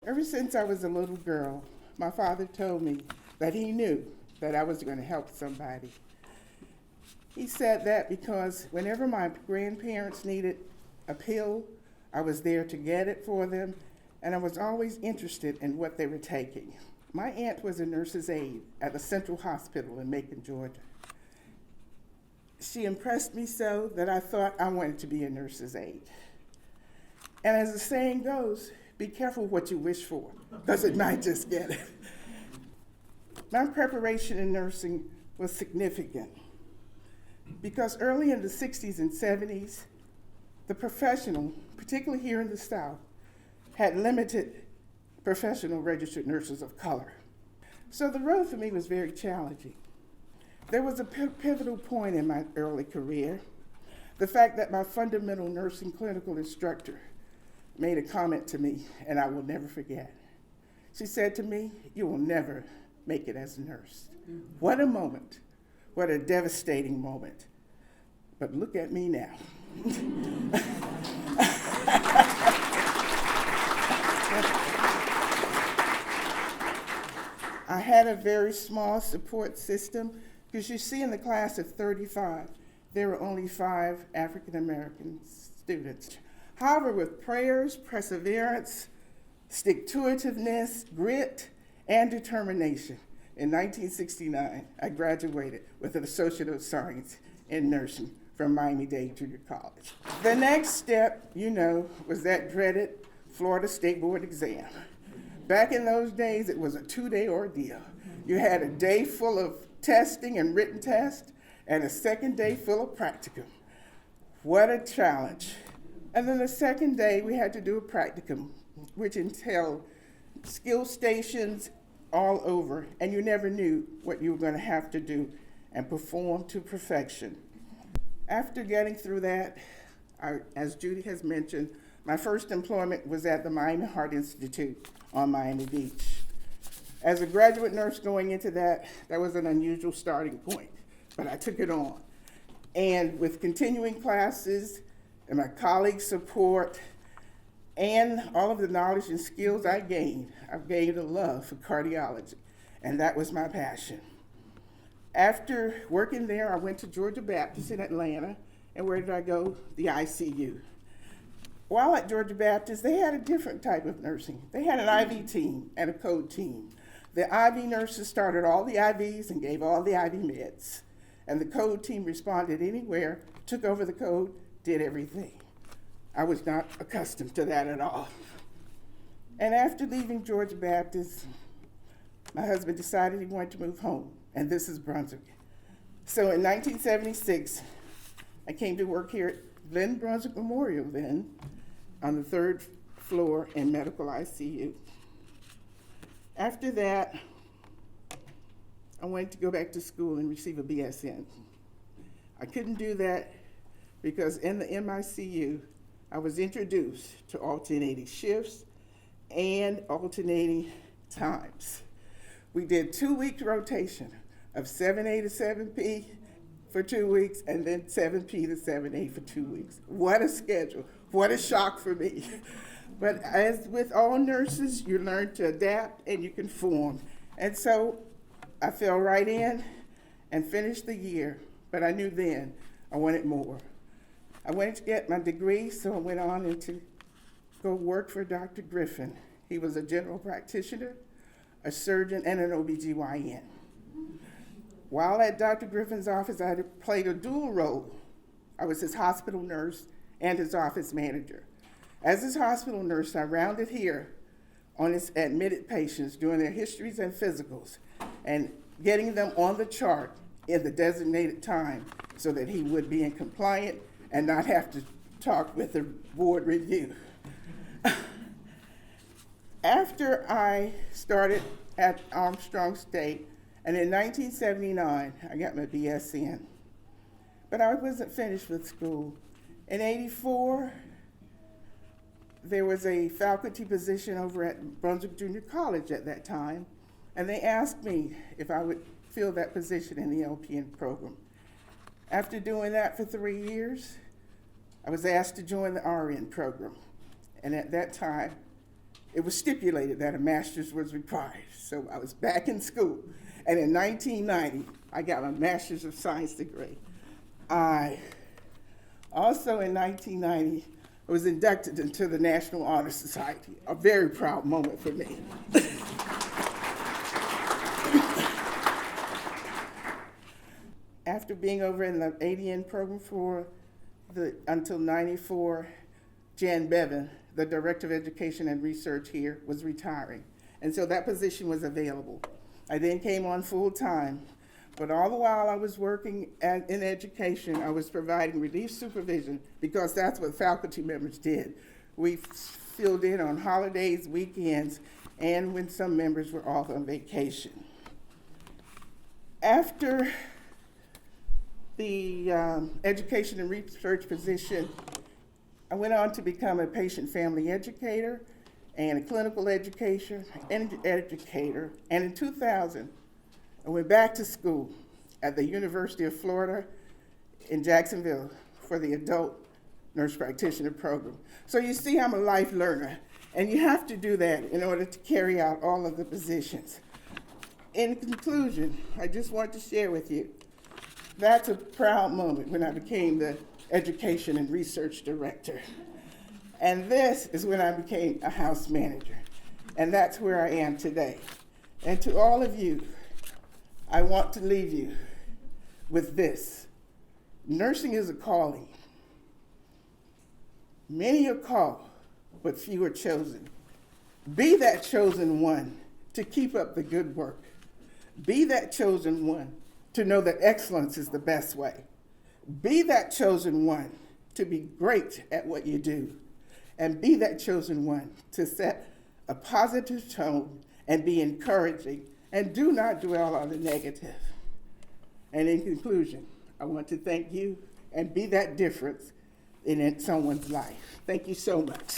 Ever since I was a little girl, my father told me that he knew that I was going to help somebody. He said that because whenever my grandparents needed a pill, I was there to get it for them, and I was always interested in what they were taking. My aunt was a nurse's aide at the Central Hospital in Macon, Georgia. She impressed me so that I thought I wanted to be a nurse's aide. And as the saying goes, be careful what you wish for, because it might just get it. My preparation in nursing was significant because early in the 60s and 70s, the professional, particularly here in the South, had limited professional registered nurses of color. So the road for me was very challenging. There was a pivotal point in my early career, the fact that my fundamental nursing clinical instructor made a comment to me, and I will never forget. She said to me, "You will never make it as a nurse." What a moment. What a devastating moment. But look at me now. I had a very small support system, because you see in the class of 35, there were only 5 African American students. However, with prayers, perseverance, stick-to-itiveness, grit, and determination, in 1969, I graduated with an Associate of Science in Nursing from Miami-Dade Junior College. The next step, was that dreaded Florida State Board exam. Back in those days, it was a 2-day ordeal. You had a day full of testing and written tests, and a second day full of practicum. What a challenge. And then the second day, we had to do a practicum, which entailed skill stations all over, and you never knew what you were going to have to do and perform to perfection. After getting through that, as Judy has mentioned, my first employment was at the Miami Heart Institute on Miami Beach. As a graduate nurse going into that was an unusual starting point, but I took it on. And with continuing classes and my colleagues' support and all of the knowledge and skills I've gained a love for cardiology, and that was my passion. After working there, I went to Georgia Baptist in Atlanta, and where did I go? The ICU. While at Georgia Baptist, they had a different type of nursing. They had an IV team and a code team. The IV nurses started all the IVs and gave all the IV meds. And the code team responded anywhere, took over the code, did everything. I was not accustomed to that at all. And after leaving Georgia Baptist, my husband decided he wanted to move home, and this is Brunswick. So in 1976, I came to work here at Glenn Brunswick Memorial then, on the 3rd floor in medical ICU. After that, I wanted to go back to school and receive a BSN. I couldn't do that because in the MICU, I was introduced to alternating shifts and alternating times. We did 2-week rotation of 7A to 7P for 2 weeks, and then 7P to 7A for 2 weeks. What a schedule. What a shock for me. But as with all nurses, you learn to adapt and you conform. And so I fell right in and finished the year, but I knew then I wanted more. I wanted to get my degree, so I went on and to go work for Dr. Griffin. He was a general practitioner, a surgeon, and an OBGYN. While at Dr. Griffin's office, I had played a dual role. I was his hospital nurse and his office manager. As his hospital nurse, I rounded here on his admitted patients, doing their histories and physicals, and getting them on the chart in the designated time so that he would be in compliant and not have to talk with the board review. After I started at Armstrong State, and in 1979, I got my BSN. But I wasn't finished with school. In '84, there was a faculty position over at Brunswick Junior College at that time, and they asked me if I would fill that position in the LPN program. After doing that for 3 years, I was asked to join the RN program. And at that time, it was stipulated that a master's was required. So I was back in school. And in 1990, I got my Master's of Science degree. I also in 1990 was inducted into the National Honor Society, a very proud moment for me. After being over in the ADN program until 94, Jan Bevan, the Director of Education and Research here, was retiring. And so that position was available. I then came on full time, but all the while I was working in education, I was providing relief supervision because that's what faculty members did. We filled in on holidays, weekends, and when some members were off on vacation. After the education and research position, I went on to become a patient family educator and a clinical educator. And in 2000, I went back to school at the University of Florida in Jacksonville for the adult nurse practitioner program. So you see, I'm a life learner, and you have to do that in order to carry out all of the positions. In conclusion, I just want to share with you, that's a proud moment when I became the education and research director. And this is when I became a house manager. And that's where I am today. And to all of you, I want to leave you with this. Nursing is a calling. Many are called, but few are chosen. Be that chosen one to keep up the good work. Be that chosen one to know that excellence is the best way. Be that chosen one to be great at what you do. And be that chosen one to set a positive tone and be encouraging, and do not dwell on the negative. And in conclusion, I want to thank you and be that difference in someone's life. Thank you so much.